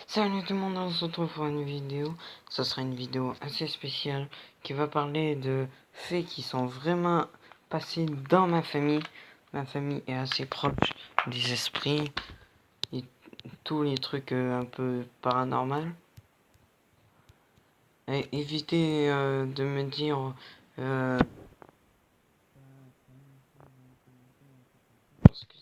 Salut tout le monde, on se retrouve pour une vidéo. Ce sera une vidéo assez spéciale qui va parler de faits qui sont vraiment passés dans ma famille. Ma famille est assez proche des esprits et tous les trucs un peu paranormal. Et évitez de me dire euh, parce que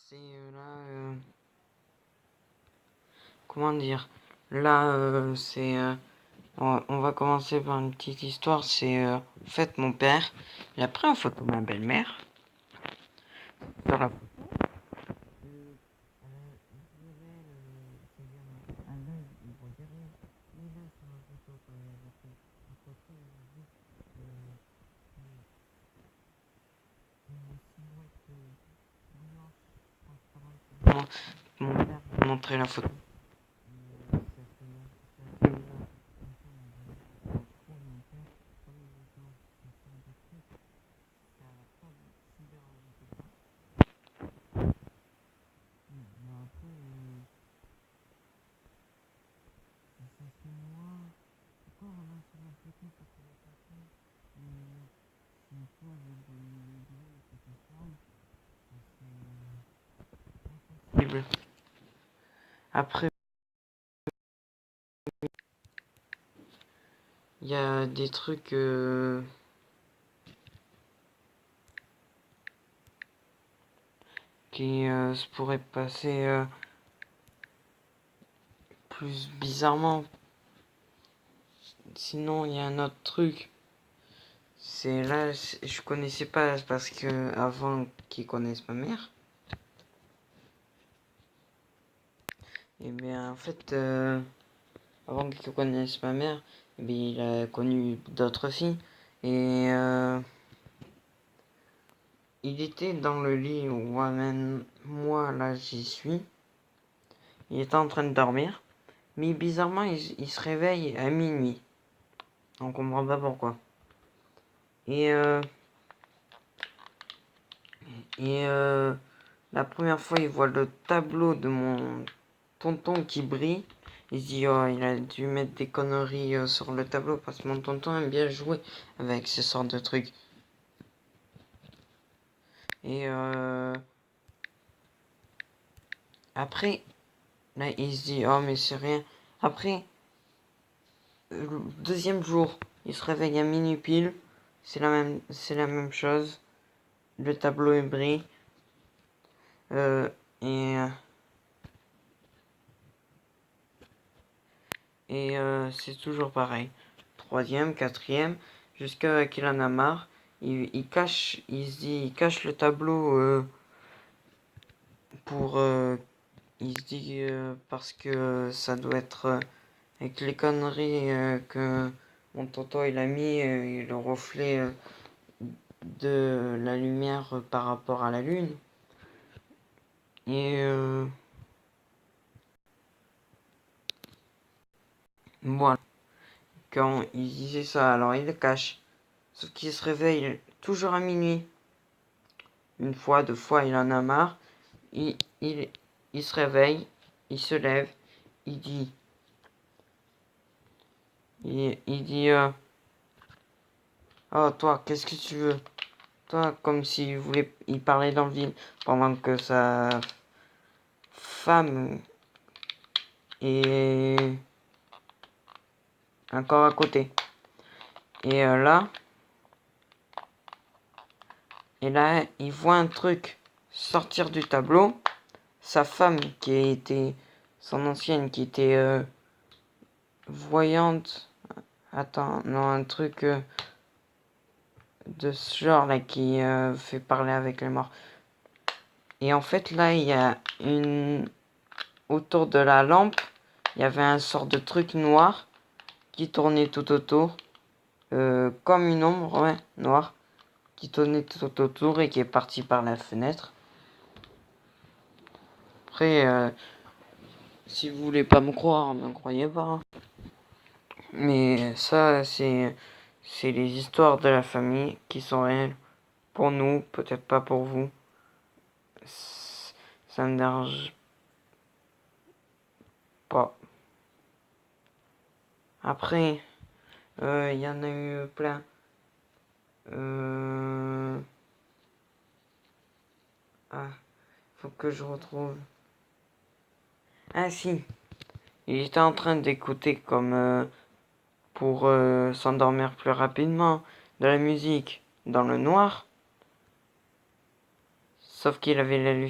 c'est là comment dire, là c'est on va commencer par une petite histoire. C'est en fait mon père, il a pris en photo ma belle-mère sur la. Mon père m'a montré la photo. Après, il y a des trucs qui se pourraient passer plus bizarrement. Sinon, il y a un autre truc. C'est là, je connaissais pas parce que avant qu'ils connaissent ma mère. Et bien, en fait, avant qu'ils connaissent ma mère, eh bien, il a connu d'autres filles. Et il était dans le lit où moi là j'y suis. Il était en train de dormir. Mais bizarrement, il se réveille à minuit. On comprend pas pourquoi. Et la première fois, il voit le tableau de mon tonton qui brille. Il se dit, oh, il a dû mettre des conneries sur le tableau parce que mon tonton aime bien jouer avec ce sortes de trucs. Et après, là, il se dit, oh, mais c'est rien. Après, le deuxième jour, il se réveille à minuit pile. C'est la même chose. Le tableau est brille. Euh, et c'est toujours pareil. Troisième, quatrième, jusqu'à qu'il en a marre. Il cache, il se dit, il cache le tableau pour. Il se dit parce que ça doit être avec les conneries que mon tonton il a mis et le reflet de la lumière par rapport à la lune. Et voilà. Quand il disait ça, alors il le cache. Sauf qu'il se réveille toujours à minuit. Une fois, deux fois, il en a marre. Il, il, il se réveille, il se lève, il dit, il dit, oh toi, qu'est-ce que tu veux? Toi, comme s'il voulait, il parlait dans le vide, pendant que sa femme est encore à côté. Et là, il voit un truc sortir du tableau. Sa femme, qui était son ancienne, qui était voyante. Attends, non, un truc de ce genre là qui fait parler avec les morts. Et en fait, là, il y a une. Autour de la lampe, il y avait un sort de truc noir qui tournait tout autour. Comme une ombre, ouais, noire. Qui tournait tout autour et qui est parti par la fenêtre. Après, si vous voulez pas me croire, ne me croyez pas. Mais ça, c'est les histoires de la famille qui sont réelles. Pour nous, peut-être pas pour vous. Ça me dérange pas. Après, il y en a eu plein. Ah, faut que je retrouve. Ah si, il était en train d'écouter comme pour s'endormir plus rapidement de la musique dans le noir. Sauf qu'il avait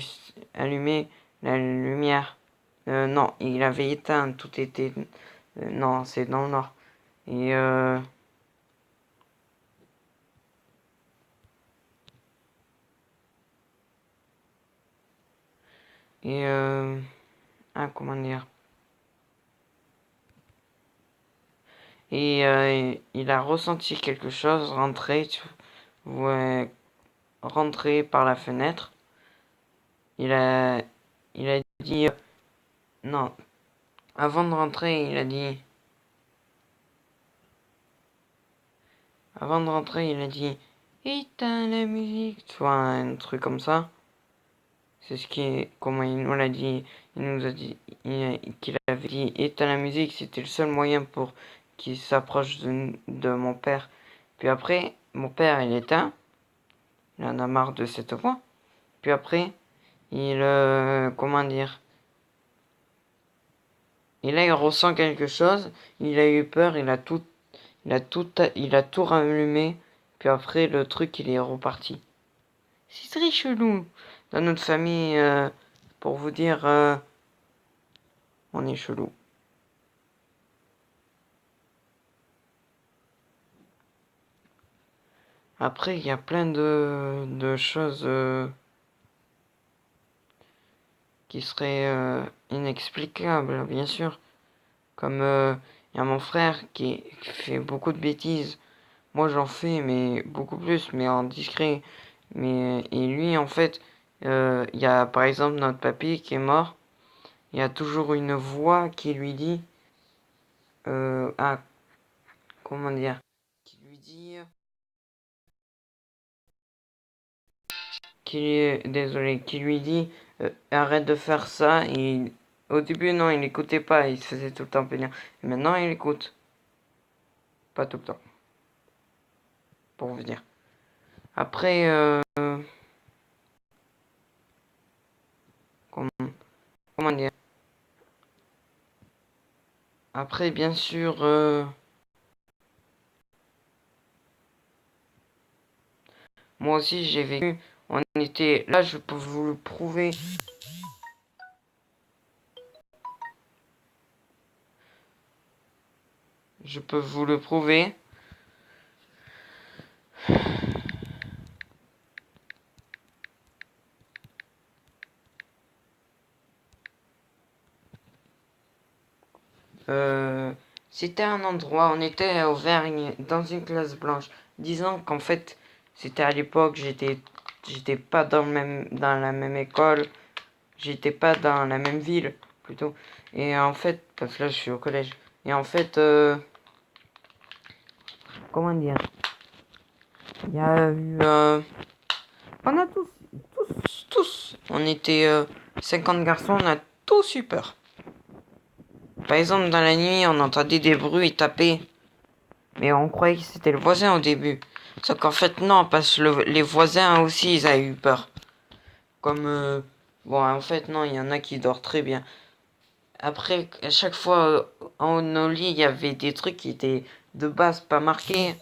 allumé la lumière. Non, il avait éteint, tout était... non, c'est dans le noir. Et ah, comment dire? Et il a ressenti quelque chose ouais, rentrer par la fenêtre. Il a, il a dit, non, avant de rentrer, il a dit, éteins la musique, tu vois, un truc comme ça. C'est comment il nous l'a dit. Il nous a dit qu'il avait dit éteins la musique, c'était le seul moyen pour qu'il s'approche de mon père. Puis après, mon père, il éteint. Il en a marre de cette voix. Puis après, comment dire, et là, il ressent quelque chose. Il a eu peur. Il a tout rallumé. Puis après, le truc, il est reparti. C'est très chelou. Dans notre famille, pour vous dire, on est chelou. Après, il y a plein de choses qui seraient inexplicables, bien sûr. Comme il y a mon frère qui fait beaucoup de bêtises. Moi, j'en fais, mais beaucoup plus, mais en discret. Et lui, en fait, il y a par exemple notre papy qui est mort. Il y a toujours une voix qui lui dit... ah, comment dire? Qui lui dit... désolé, qui lui dit arrête de faire ça. Et au début, non, il n'écoutait pas, il se faisait tout le temps punir. Et maintenant, il écoute. Pas tout le temps, pour vous dire. Après, comment, comment dire? Après, bien sûr, moi aussi, j'ai vécu. On était là, je peux vous le prouver. Je peux vous le prouver. C'était un endroit, on était à Auvergne, dans une classe blanche, disant qu'en fait, c'était à l'époque, j'étais pas dans la même école, j'étais pas dans la même ville, plutôt. Et en fait, parce que là, je suis au collège. Et en fait, comment dire, il y a eu, on a tous, on était 50 garçons, on a tous eu peur. Par exemple, dans la nuit, on entendait des bruits taper. Mais on croyait que c'était le voisin au début. Sauf qu'en fait, non, parce que les voisins aussi, ils avaient eu peur. Comme, bon, en fait, non, il y en a qui dorment très bien. Après, à chaque fois, en haut de nos lits, il y avait des trucs qui étaient de base pas marqués.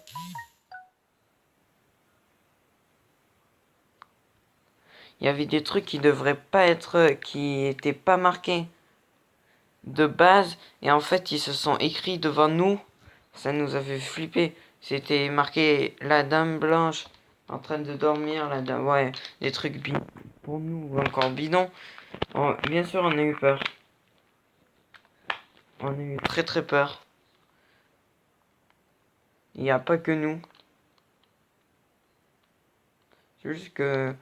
Il y avait des trucs qui devraient pas être, qui étaient pas marqués de base. Et en fait, ils se sont écrits devant nous. Ça nous avait flippé. C'était marqué la dame blanche en train de dormir, la dame. Ouais, des trucs pour nous encore bidons. Bien sûr, on a eu peur. On a eu très très peur. Il n'y a pas que nous. C'est juste que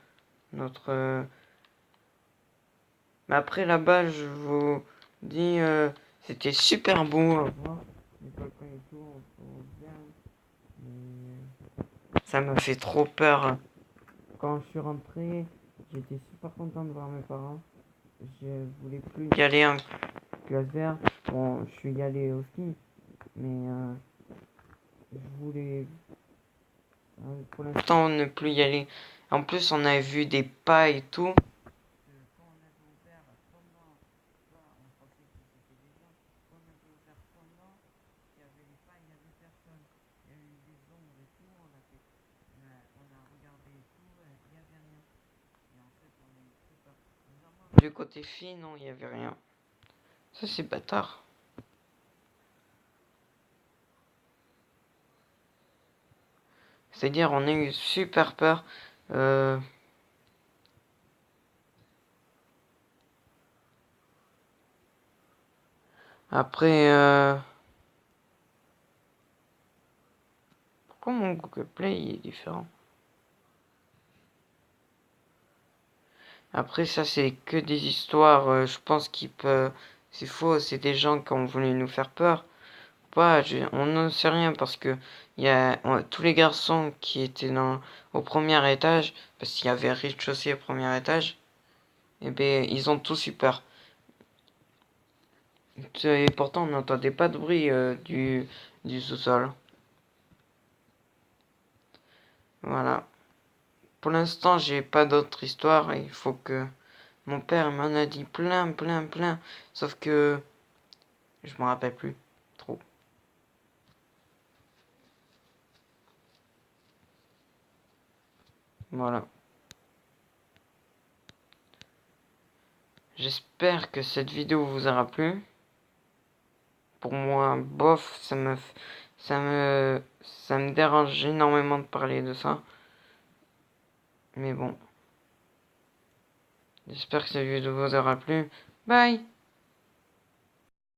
notre. Mais après là-bas, je vous dis, c'était super beau à voir. Les volcans et tout, on bien. Ça m'a fait trop peur. Quand je suis rentré, j'étais super content de voir mes parents. Je voulais plus y aller en classe vert. Bon, je suis y allé aussi, mais je voulais pour l'instant ne plus y aller. En plus, on avait vu des pas et tout. Du côté fille, non, il n'y avait rien. Ça, c'est bâtard. C'est-à-dire, on a eu super peur. Après, pourquoi mon Google Play il est différent? Après, ça, c'est que des histoires. Je pense qu'il peut. C'est faux, c'est des gens qui ont voulu nous faire peur. Pas, on n'en sait rien parce que il y a tous les garçons qui étaient au premier étage, parce qu'il y avait rez-de-chaussée au premier étage, et ben ils ont tous eu peur. Et pourtant, on n'entendait pas de bruit du sous-sol. Voilà. Pour l'instant, j'ai pas d'autre histoire. Il faut que mon père m'en a dit plein, plein, plein. Sauf que je m'en rappelle plus trop. Voilà. J'espère que cette vidéo vous aura plu. Pour moi, bof, ça me dérange énormément de parler de ça. Mais bon. J'espère que cette vidéo vous aura plu. Bye!